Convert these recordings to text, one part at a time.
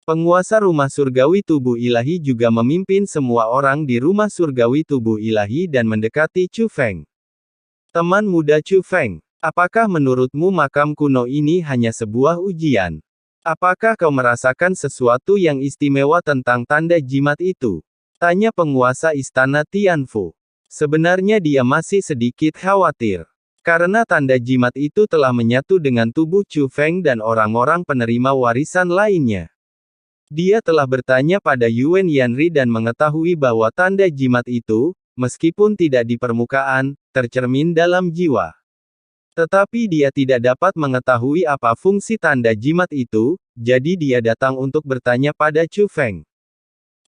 Penguasa rumah surgawi tubuh ilahi juga memimpin semua orang di rumah surgawi tubuh ilahi dan mendekati Chu Feng. Teman muda Chu Feng, apakah menurutmu makam kuno ini hanya sebuah ujian? Apakah kau merasakan sesuatu yang istimewa tentang tanda jimat itu? Tanya penguasa istana Tianfu. Sebenarnya dia masih sedikit khawatir. Karena tanda jimat itu telah menyatu dengan tubuh Chu Feng dan orang-orang penerima warisan lainnya. Dia telah bertanya pada Yuan Yanri dan mengetahui bahwa tanda jimat itu, meskipun tidak di permukaan, tercermin dalam jiwa. Tetapi dia tidak dapat mengetahui apa fungsi tanda jimat itu, jadi dia datang untuk bertanya pada Chu Feng.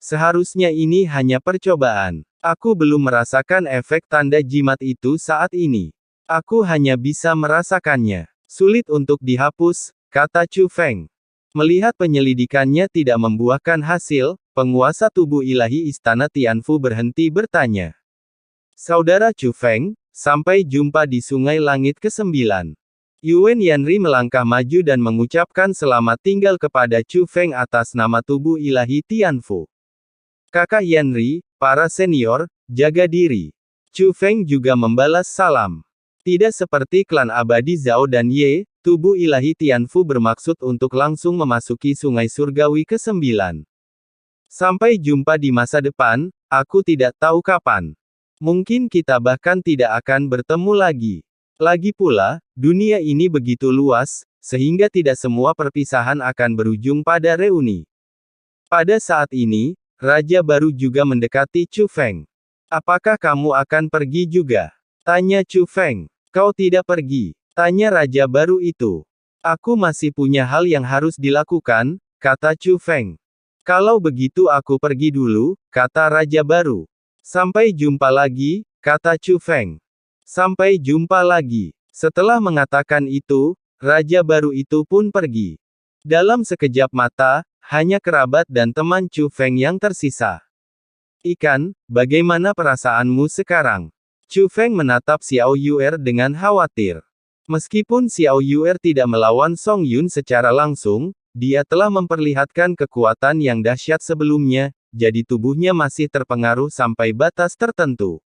Seharusnya ini hanya percobaan. Aku belum merasakan efek tanda jimat itu saat ini. Aku hanya bisa merasakannya. Sulit untuk dihapus, kata Chu Feng. Melihat penyelidikannya tidak membuahkan hasil, penguasa tubuh ilahi istana Tianfu berhenti bertanya. Saudara Chu Feng, sampai jumpa di Sungai Langit ke-9. Yuan Yanri melangkah maju dan mengucapkan selamat tinggal kepada Chu Feng atas nama tubuh ilahi Tianfu. Kakak Yanri, para senior, jaga diri. Chu Feng juga membalas salam. Tidak seperti klan abadi Zhao dan Ye, tubuh ilahi Tianfu bermaksud untuk langsung memasuki sungai surgawi ke-9. Sampai jumpa di masa depan, aku tidak tahu kapan. Mungkin kita bahkan tidak akan bertemu lagi. Lagi pula, dunia ini begitu luas, sehingga tidak semua perpisahan akan berujung pada reuni. Pada saat ini, Raja baru juga mendekati Chu Feng. Apakah kamu akan pergi juga? Tanya Chu Feng. Kau tidak pergi, tanya raja baru itu. Aku masih punya hal yang harus dilakukan, kata Chu Feng. Kalau begitu aku pergi dulu, kata raja baru. Sampai jumpa lagi, kata Chu Feng. Sampai jumpa lagi. Setelah mengatakan itu, raja baru itu pun pergi. Dalam sekejap mata, hanya kerabat dan teman Chu Feng yang tersisa. Ikan, bagaimana perasaanmu sekarang? Chu Feng menatap Xiao Yuer dengan khawatir. Meskipun Xiao Yuer tidak melawan Song Yun secara langsung, dia telah memperlihatkan kekuatan yang dahsyat sebelumnya, jadi tubuhnya masih terpengaruh sampai batas tertentu.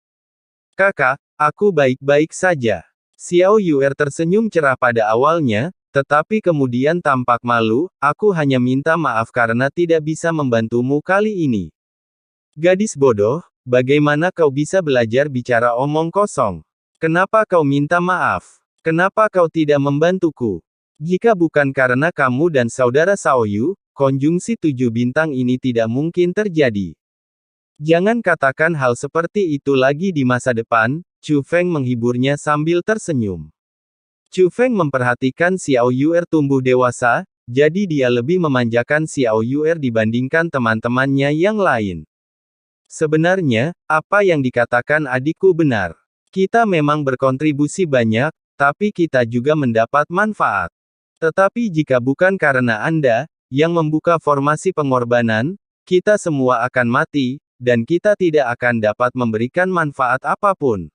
Kakak, aku baik-baik saja. Xiao Yuer tersenyum cerah pada awalnya, tetapi kemudian tampak malu, aku hanya minta maaf karena tidak bisa membantumu kali ini. Gadis bodoh, bagaimana kau bisa belajar bicara omong kosong? Kenapa kau minta maaf? Kenapa kau tidak membantuku? Jika bukan karena kamu dan saudara Xiaoyu, konjungsi 7 bintang ini tidak mungkin terjadi. Jangan katakan hal seperti itu lagi di masa depan, Chu Feng menghiburnya sambil tersenyum. Chu Feng memperhatikan Xiao Yuer tumbuh dewasa, jadi dia lebih memanjakan Xiao Yuer dibandingkan teman-temannya yang lain. Sebenarnya, apa yang dikatakan adikku benar. Kita memang berkontribusi banyak, tapi kita juga mendapat manfaat. Tetapi jika bukan karena Anda, yang membuka formasi pengorbanan, kita semua akan mati, dan kita tidak akan dapat memberikan manfaat apapun.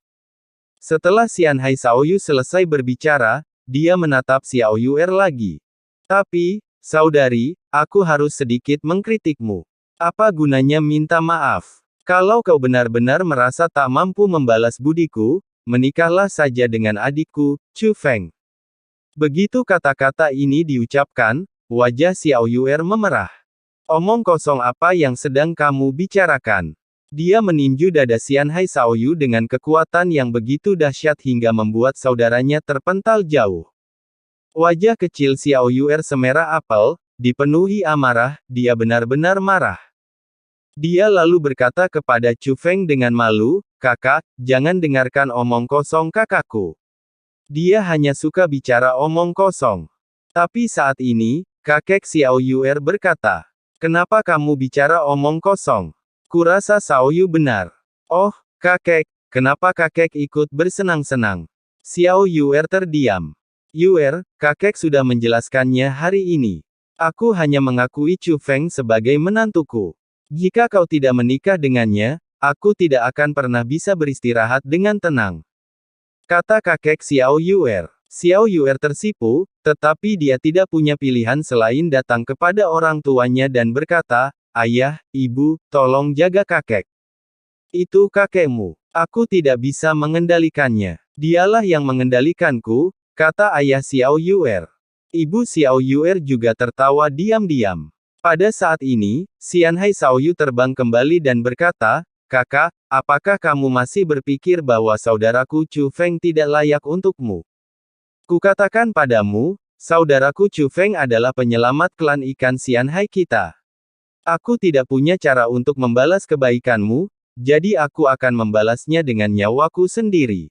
Setelah Xianhai Xiaoyu selesai berbicara, dia menatap Xiao Yuer lagi. Tapi, saudari, aku harus sedikit mengkritikmu. Apa gunanya minta maaf? Kalau kau benar-benar merasa tak mampu membalas budiku, menikahlah saja dengan adikku, Chu Feng. Begitu kata-kata ini diucapkan, wajah Xiao Yuer memerah. Omong kosong apa yang sedang kamu bicarakan? Dia meninju dada Xianhai Xiaoyu dengan kekuatan yang begitu dahsyat hingga membuat saudaranya terpental jauh. Wajah kecil Xiao Yuer semerah apel, dipenuhi amarah, dia benar-benar marah. Dia lalu berkata kepada Chu Feng dengan malu, kakak, jangan dengarkan omong kosong kakakku. Dia hanya suka bicara omong kosong. Tapi saat ini, kakek Xiao Yuer berkata, kenapa kamu bicara omong kosong? Kurasa Xiaoyu benar. Oh, kakek, kenapa kakek ikut bersenang-senang? Xiao Yuer terdiam. Yuer, kakek sudah menjelaskannya hari ini. Aku hanya mengakui Chu Feng sebagai menantuku. Jika kau tidak menikah dengannya, aku tidak akan pernah bisa beristirahat dengan tenang. Kata kakek Xiao Yuer. Xiao Yuer tersipu, tetapi dia tidak punya pilihan selain datang kepada orang tuanya dan berkata, "Ayah, ibu, tolong jaga kakek. Itu kakekmu. Aku tidak bisa mengendalikannya. Dialah yang mengendalikanku," kata ayah Xiao Yuer. Ibu Xiao Yuer juga tertawa diam-diam. Pada saat ini, Xianhai Xiaoyu terbang kembali dan berkata, "Kakak, apakah kamu masih berpikir bahwa saudaraku Chu Feng tidak layak untukmu? Kukatakan padamu, saudaraku Chu Feng adalah penyelamat klan ikan Xianhai kita. Aku tidak punya cara untuk membalas kebaikanmu, jadi aku akan membalasnya dengan nyawaku sendiri.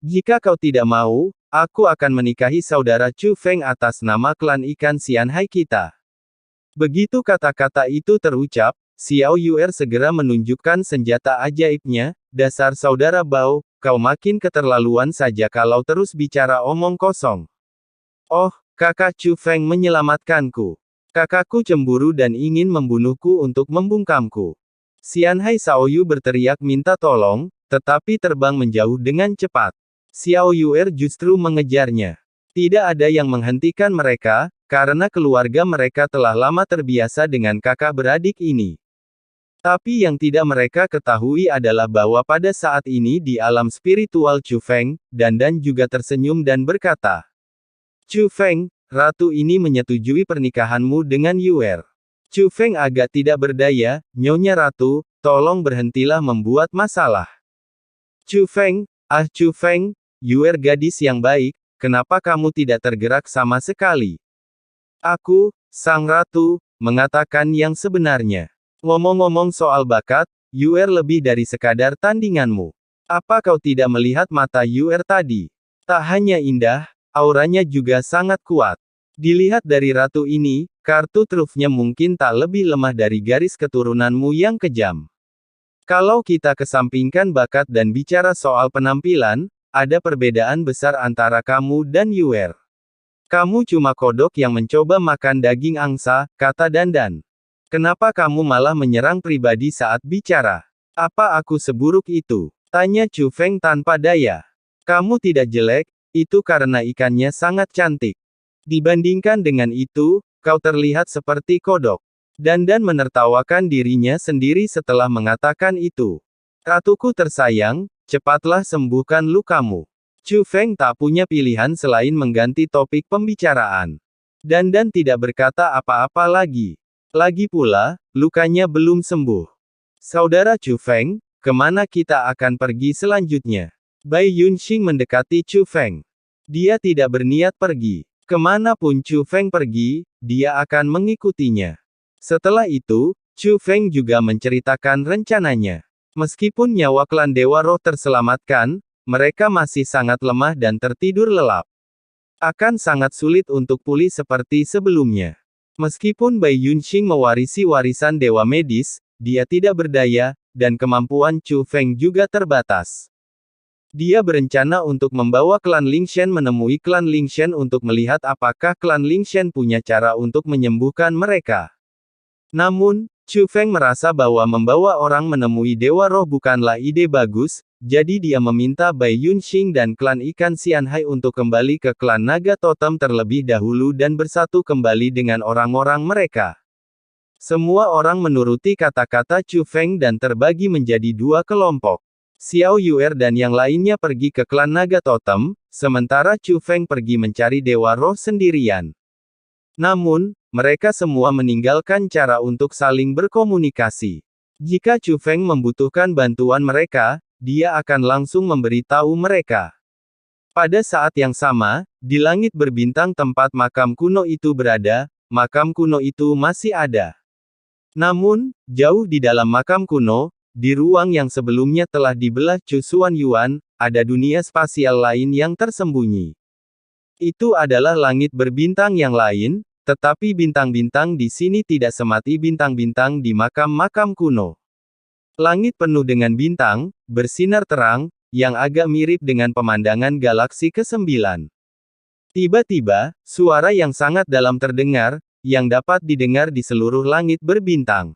Jika kau tidak mau, aku akan menikahi saudara Chu Feng atas nama klan ikan Xianhai kita." Begitu kata-kata itu terucap, Xiao Yuer segera menunjukkan senjata ajaibnya, "Dasar saudara Bao, kau makin keterlaluan saja kalau terus bicara omong kosong. Oh, kakak Chu Feng menyelamatkanku. Kakakku cemburu dan ingin membunuhku untuk membungkamku." Xianhai Xiaoyu berteriak minta tolong, tetapi terbang menjauh dengan cepat. Xiao Yuer justru mengejarnya. Tidak ada yang menghentikan mereka, karena keluarga mereka telah lama terbiasa dengan kakak beradik ini. Tapi yang tidak mereka ketahui adalah bahwa pada saat ini di alam spiritual Chu Feng, Dandan juga tersenyum dan berkata, "Chu Feng, ratu ini menyetujui pernikahanmu dengan Yuer." Chu Feng agak tidak berdaya, "Nyonya ratu, tolong berhentilah membuat masalah." Chu Feng, "Ah Chu Feng, Yuer gadis yang baik, kenapa kamu tidak tergerak sama sekali? Aku, sang ratu, mengatakan yang sebenarnya. Ngomong-ngomong soal bakat, Yuer lebih dari sekadar tandinganmu. Apa kau tidak melihat mata Yuer tadi? Tak hanya indah, auranya juga sangat kuat. Dilihat dari ratu ini, kartu trufnya mungkin tak lebih lemah dari garis keturunanmu yang kejam. Kalau kita kesampingkan bakat dan bicara soal penampilan, ada perbedaan besar antara kamu dan Yuer. Kamu cuma kodok yang mencoba makan daging angsa," kata Dandan. "Kenapa kamu malah menyerang pribadi saat bicara? Apa aku seburuk itu?" tanya Chu Feng tanpa daya. "Kamu tidak jelek, itu karena ikannya sangat cantik. Dibandingkan dengan itu, kau terlihat seperti kodok." Dandan menertawakan dirinya sendiri setelah mengatakan itu. "Ratuku tersayang, cepatlah sembuhkan lukamu." Chu Feng tak punya pilihan selain mengganti topik pembicaraan. Dandan tidak berkata apa-apa lagi. Lagi pula, lukanya belum sembuh. "Saudara Chu Feng, kemana kita akan pergi selanjutnya?" Bai Yunxing mendekati Chu Feng. Dia tidak berniat pergi. Kemanapun Chu Feng pergi, dia akan mengikutinya. Setelah itu, Chu Feng juga menceritakan rencananya. Meskipun nyawa klan Dewa Roh terselamatkan, mereka masih sangat lemah dan tertidur lelap. Akan sangat sulit untuk pulih seperti sebelumnya. Meskipun Bai Yunxing mewarisi warisan Dewa Medis, dia tidak berdaya, dan kemampuan Chu Feng juga terbatas. Dia berencana untuk membawa klan Lingshen menemui klan Lingshen untuk melihat apakah klan Lingshen punya cara untuk menyembuhkan mereka. Namun, Chu Feng merasa bahwa membawa orang menemui Dewa Roh bukanlah ide bagus, jadi dia meminta Bai Yunxing dan klan ikan Xianhai untuk kembali ke klan Naga Totem terlebih dahulu dan bersatu kembali dengan orang-orang mereka. Semua orang menuruti kata-kata Chu Feng dan terbagi menjadi dua kelompok. Xiao Yuer dan yang lainnya pergi ke klan Naga Totem, sementara Chu Feng pergi mencari Dewa Roh sendirian. Namun, mereka semua meninggalkan cara untuk saling berkomunikasi. Jika Chu Feng membutuhkan bantuan mereka, dia akan langsung memberitahu mereka. Pada saat yang sama, di langit berbintang tempat makam kuno itu berada, makam kuno itu masih ada. Namun, jauh di dalam makam kuno, di ruang yang sebelumnya telah dibelah Chu Xuan Yuan, ada dunia spasial lain yang tersembunyi. Itu adalah langit berbintang yang lain, tetapi bintang-bintang di sini tidak semati bintang-bintang di makam-makam kuno. Langit penuh dengan bintang, bersinar terang, yang agak mirip dengan pemandangan galaksi ke-9. Tiba-tiba, suara yang sangat dalam terdengar, yang dapat didengar di seluruh langit berbintang.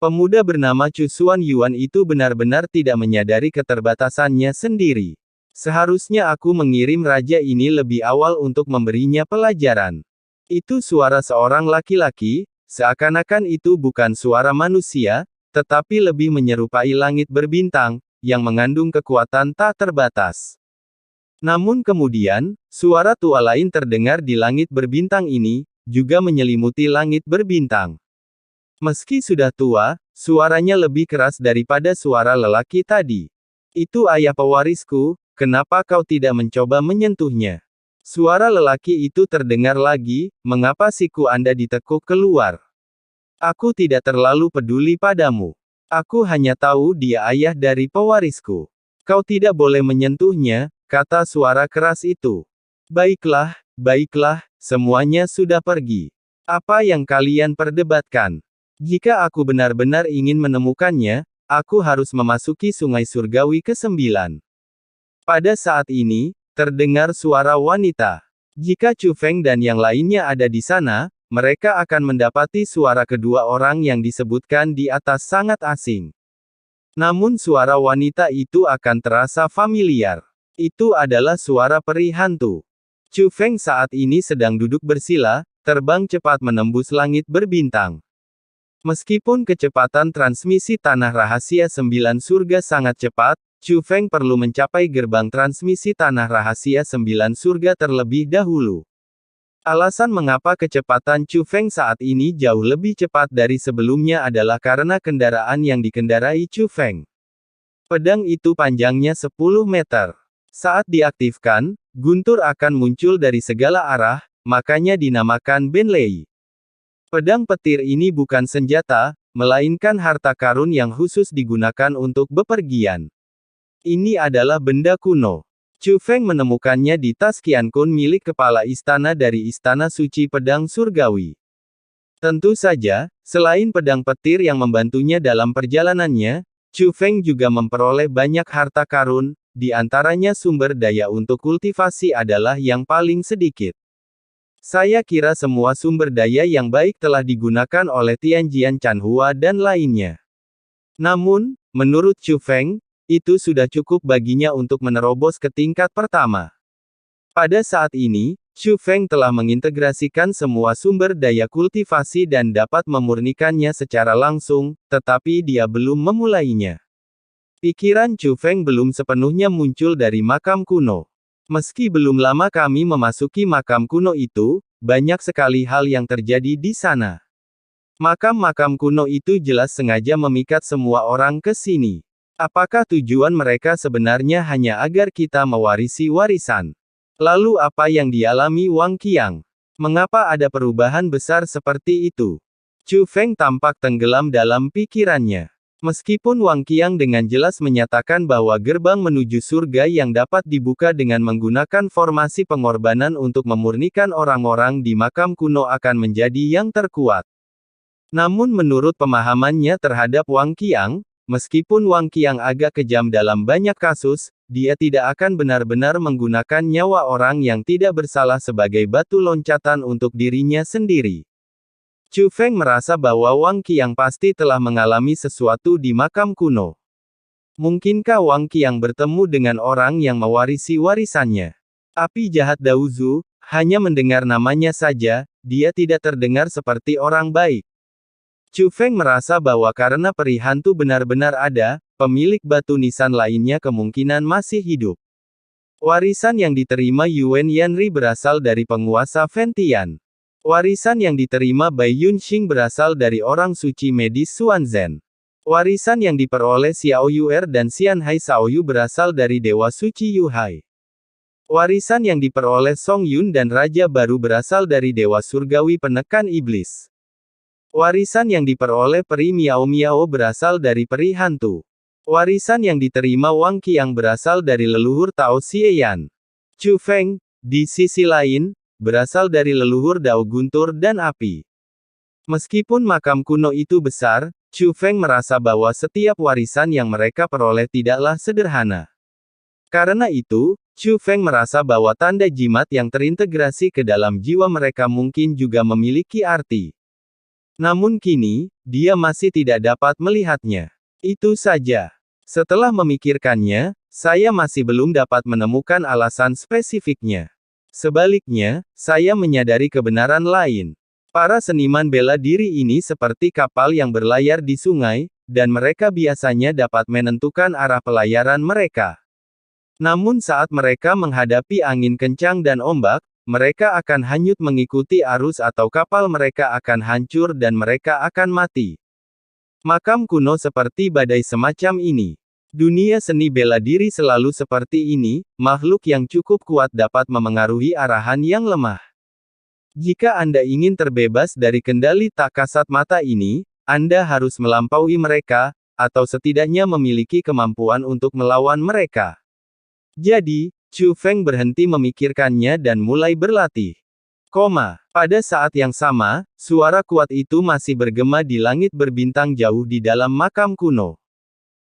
Pemuda bernama Chu Xuan Yuan itu benar-benar tidak menyadari keterbatasannya sendiri. Seharusnya aku mengirim raja ini lebih awal untuk memberinya pelajaran. Itu suara seorang laki-laki, seakan-akan itu bukan suara manusia, tetapi lebih menyerupai langit berbintang, yang mengandung kekuatan tak terbatas. Namun kemudian, suara tua lain terdengar di langit berbintang ini, juga menyelimuti langit berbintang. Meski sudah tua, suaranya lebih keras daripada suara lelaki tadi. Itu ayah pewarisku, kenapa kau tidak mencoba menyentuhnya? Suara lelaki itu terdengar lagi, mengapa siku Anda ditekuk keluar? Aku tidak terlalu peduli padamu. Aku hanya tahu dia ayah dari pewarisku. Kau tidak boleh menyentuhnya, kata suara keras itu. Baiklah, baiklah, semuanya sudah pergi. Apa yang kalian perdebatkan? Jika aku benar-benar ingin menemukannya, aku harus memasuki sungai surgawi ke-9. Pada saat ini, terdengar suara wanita. Jika Chu Feng dan yang lainnya ada di sana, mereka akan mendapati suara kedua orang yang disebutkan di atas sangat asing. Namun suara wanita itu akan terasa familiar. Itu adalah suara peri hantu. Chu Feng saat ini sedang duduk bersila, terbang cepat menembus langit berbintang. Meskipun kecepatan transmisi tanah rahasia 9 surga sangat cepat, Chu Feng perlu mencapai gerbang transmisi tanah rahasia 9 surga terlebih dahulu. Alasan mengapa kecepatan Chu Feng saat ini jauh lebih cepat dari sebelumnya adalah karena kendaraan yang dikendarai Chu Feng. Pedang itu panjangnya 10 meter. Saat diaktifkan, guntur akan muncul dari segala arah, makanya dinamakan Benlei. Pedang petir ini bukan senjata, melainkan harta karun yang khusus digunakan untuk bepergian. Ini adalah benda kuno. Chu Feng menemukannya di tas Qiankun milik kepala istana dari Istana Suci Pedang Surgawi. Tentu saja, selain pedang petir yang membantunya dalam perjalanannya, Chu Feng juga memperoleh banyak harta karun, di antaranya sumber daya untuk kultivasi adalah yang paling sedikit. Saya kira semua sumber daya yang baik telah digunakan oleh Tianjian Chanhua dan lainnya. Namun, menurut Chu Feng, itu sudah cukup baginya untuk menerobos ke tingkat pertama. Pada saat ini, Chu Feng telah mengintegrasikan semua sumber daya kultivasi dan dapat memurnikannya secara langsung, tetapi dia belum memulainya. Pikiran Chu Feng belum sepenuhnya muncul dari makam kuno. Meski belum lama kami memasuki makam kuno itu, banyak sekali hal yang terjadi di sana. Makam-makam kuno itu jelas sengaja memikat semua orang ke sini. Apakah tujuan mereka sebenarnya hanya agar kita mewarisi warisan? Lalu apa yang dialami Wang Qiang? Mengapa ada perubahan besar seperti itu? Chu Feng tampak tenggelam dalam pikirannya. Meskipun Wang Qiang dengan jelas menyatakan bahwa gerbang menuju surga yang dapat dibuka dengan menggunakan formasi pengorbanan untuk memurnikan orang-orang di makam kuno akan menjadi yang terkuat. Namun menurut pemahamannya terhadap Wang Qiang, meskipun Wang Qiang agak kejam dalam banyak kasus, dia tidak akan benar-benar menggunakan nyawa orang yang tidak bersalah sebagai batu loncatan untuk dirinya sendiri. Chu Feng merasa bahwa Wang Qiang pasti telah mengalami sesuatu di makam kuno. Mungkinkah Wang Qiang bertemu dengan orang yang mewarisi warisannya? Api jahat Daozu, hanya mendengar namanya saja, dia tidak terdengar seperti orang baik. Chu Feng merasa bahwa karena peri hantu benar-benar ada, pemilik batu nisan lainnya kemungkinan masih hidup. Warisan yang diterima Yuan Yanri berasal dari penguasa Fentian. Warisan yang diterima Bai Yunxing berasal dari orang suci medis Xuanzhen. Warisan yang diperoleh Xiao Yuer dan Xian Hai Shaoyu berasal dari Dewa Suci Yuhai. Warisan yang diperoleh Song Yun dan Raja Baru berasal dari Dewa Surgawi Penekan Iblis. Warisan yang diperoleh Peri Miao Miao berasal dari Peri Hantu. Warisan yang diterima Wang Qiang berasal dari leluhur Tao Xieyan. Chu Feng, di sisi lain, berasal dari leluhur Dao Guntur dan Api. Meskipun makam kuno itu besar, Chu Feng merasa bahwa setiap warisan yang mereka peroleh tidaklah sederhana. Karena itu, Chu Feng merasa bahwa tanda jimat yang terintegrasi ke dalam jiwa mereka mungkin juga memiliki arti. Namun kini, dia masih tidak dapat melihatnya. Itu saja. Setelah memikirkannya, Saya masih belum dapat menemukan alasan spesifiknya. Sebaliknya, saya menyadari kebenaran lain. Para seniman bela diri ini seperti kapal yang berlayar di sungai, dan mereka biasanya dapat menentukan arah pelayaran mereka. Namun saat mereka menghadapi angin kencang dan ombak, mereka akan hanyut mengikuti arus atau kapal mereka akan hancur dan mereka akan mati. Makam kuno seperti badai semacam ini. Dunia seni bela diri selalu seperti ini, makhluk yang cukup kuat dapat memengaruhi arahan yang lemah. Jika Anda ingin terbebas dari kendali tak kasat mata ini, Anda harus melampaui mereka, atau setidaknya memiliki kemampuan untuk melawan mereka. Jadi, Chu Feng berhenti memikirkannya dan mulai berlatih. Pada saat yang sama, suara kuat itu masih bergema di langit berbintang jauh di dalam makam kuno.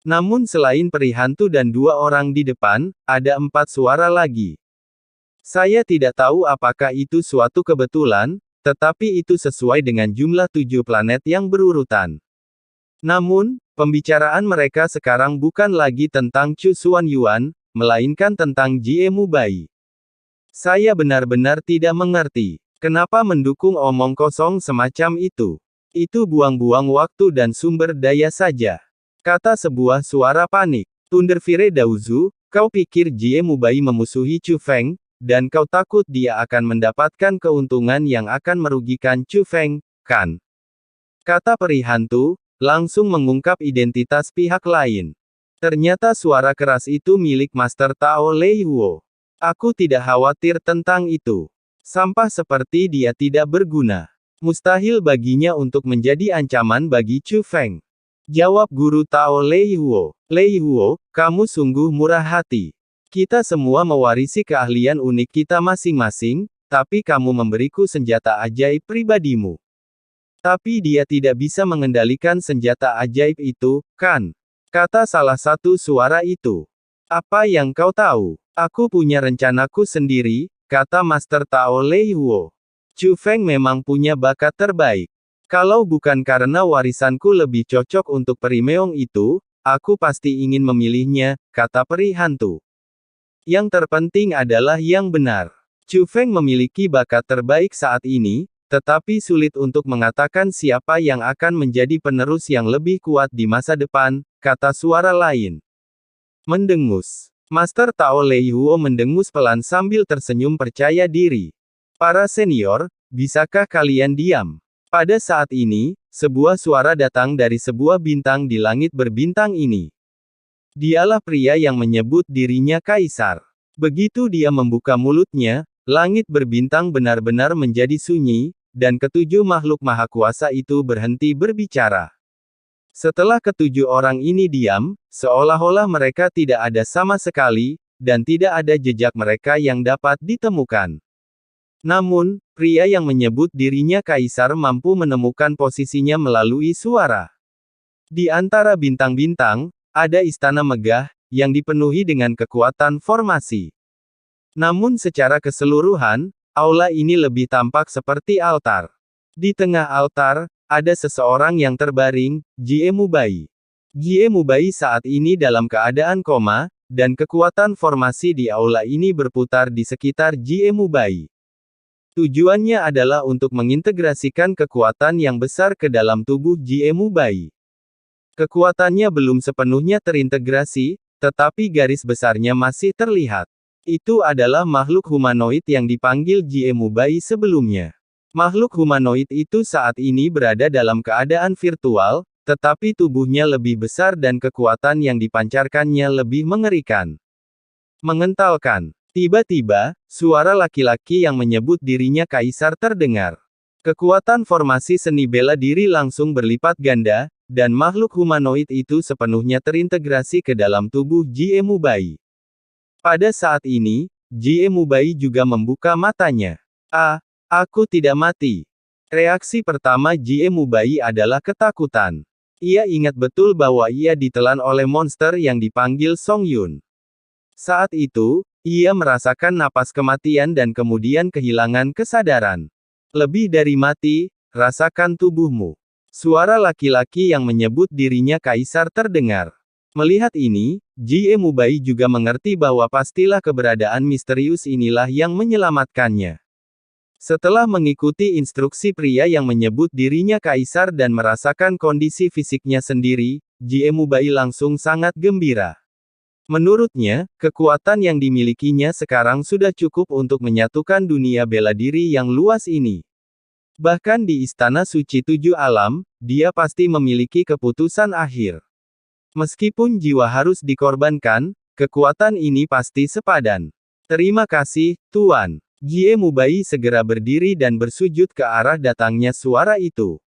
Namun selain peri hantu dan 2 orang di depan, ada 4 suara lagi. Saya tidak tahu apakah itu suatu kebetulan, tetapi itu sesuai dengan jumlah 7 planet yang berurutan. Namun, pembicaraan mereka sekarang bukan lagi tentang Chu Xuanyuan, melainkan tentang Jie Mubai. Saya benar-benar tidak mengerti. Kenapa mendukung omong kosong semacam itu? Itu buang-buang waktu dan sumber daya saja. Kata sebuah suara panik. Thunderfire Daozu, kau pikir Jie Mubai memusuhi Chu Feng, dan kau takut dia akan mendapatkan keuntungan yang akan merugikan Chu Feng, kan? Kata peri hantu, langsung mengungkap identitas pihak lain. Ternyata suara keras itu milik Master Tao Lei Huo. Aku tidak khawatir tentang itu. Sampah seperti dia tidak berguna. Mustahil baginya untuk menjadi ancaman bagi Chu Feng. Jawab guru Tao Lei Huo. Lei Huo, kamu sungguh murah hati. Kita semua mewarisi keahlian unik kita masing-masing, tapi kamu memberiku senjata ajaib pribadimu. Tapi dia tidak bisa mengendalikan senjata ajaib itu, kan? Kata salah satu suara itu. Apa yang kau tahu? Aku punya rencanaku sendiri, kata Master Tao Lei Huo. Chu Feng memang punya bakat terbaik. Kalau bukan karena warisanku lebih cocok untuk peri meong itu, aku pasti ingin memilihnya, kata peri hantu. Yang terpenting adalah yang benar. Chu Feng memiliki bakat terbaik saat ini, tetapi sulit untuk mengatakan siapa yang akan menjadi penerus yang lebih kuat di masa depan, kata suara lain. Mendengus. Master Tao Lei Huo mendengus pelan sambil tersenyum percaya diri. Para senior, bisakah kalian diam? Pada saat ini, sebuah suara datang dari sebuah bintang di langit berbintang ini. Dialah pria yang menyebut dirinya kaisar. Begitu dia membuka mulutnya, langit berbintang benar-benar menjadi sunyi, dan ketujuh makhluk maha kuasa itu berhenti berbicara. Setelah ketujuh orang ini diam, seolah-olah mereka tidak ada sama sekali, dan tidak ada jejak mereka yang dapat ditemukan. Namun, pria yang menyebut dirinya kaisar mampu menemukan posisinya melalui suara. Di antara bintang-bintang, ada istana megah, yang dipenuhi dengan kekuatan formasi. Namun secara keseluruhan, aula ini lebih tampak seperti altar. Di tengah altar, ada seseorang yang terbaring, Jie Mubai. Jie Mubai saat ini dalam keadaan koma, dan kekuatan formasi di aula ini berputar di sekitar Jie Mubai. Tujuannya adalah untuk mengintegrasikan kekuatan yang besar ke dalam tubuh Jie Mubai. Kekuatannya belum sepenuhnya terintegrasi, tetapi garis besarnya masih terlihat. Itu adalah makhluk humanoid yang dipanggil Jie Mubai sebelumnya. Makhluk humanoid itu saat ini berada dalam keadaan virtual, tetapi tubuhnya lebih besar dan kekuatan yang dipancarkannya lebih mengerikan. Mengentalkan. Tiba-tiba, suara laki-laki yang menyebut dirinya kaisar terdengar. Kekuatan formasi seni bela diri langsung berlipat ganda, dan makhluk humanoid itu sepenuhnya terintegrasi ke dalam tubuh Jie Mubai. Pada saat ini, Jie Mubai juga membuka matanya. Aku tidak mati. Reaksi pertama Jie Mubai adalah ketakutan. Ia ingat betul bahwa ia ditelan oleh monster yang dipanggil Song Yun. Saat itu, ia merasakan napas kematian dan kemudian kehilangan kesadaran. Lebih dari mati, rasakan tubuhmu. Suara laki-laki yang menyebut dirinya kaisar terdengar. Melihat ini, Jie Mubai juga mengerti bahwa pastilah keberadaan misterius inilah yang menyelamatkannya. Setelah mengikuti instruksi pria yang menyebut dirinya kaisar dan merasakan kondisi fisiknya sendiri, Jie Mubai langsung sangat gembira. Menurutnya, kekuatan yang dimilikinya sekarang sudah cukup untuk menyatukan dunia bela diri yang luas ini. Bahkan di Istana Suci Tujuh Alam, dia pasti memiliki keputusan akhir. Meskipun jiwa harus dikorbankan, kekuatan ini pasti sepadan. Terima kasih, Tuan. Jie Mubai segera berdiri dan bersujud ke arah datangnya suara itu.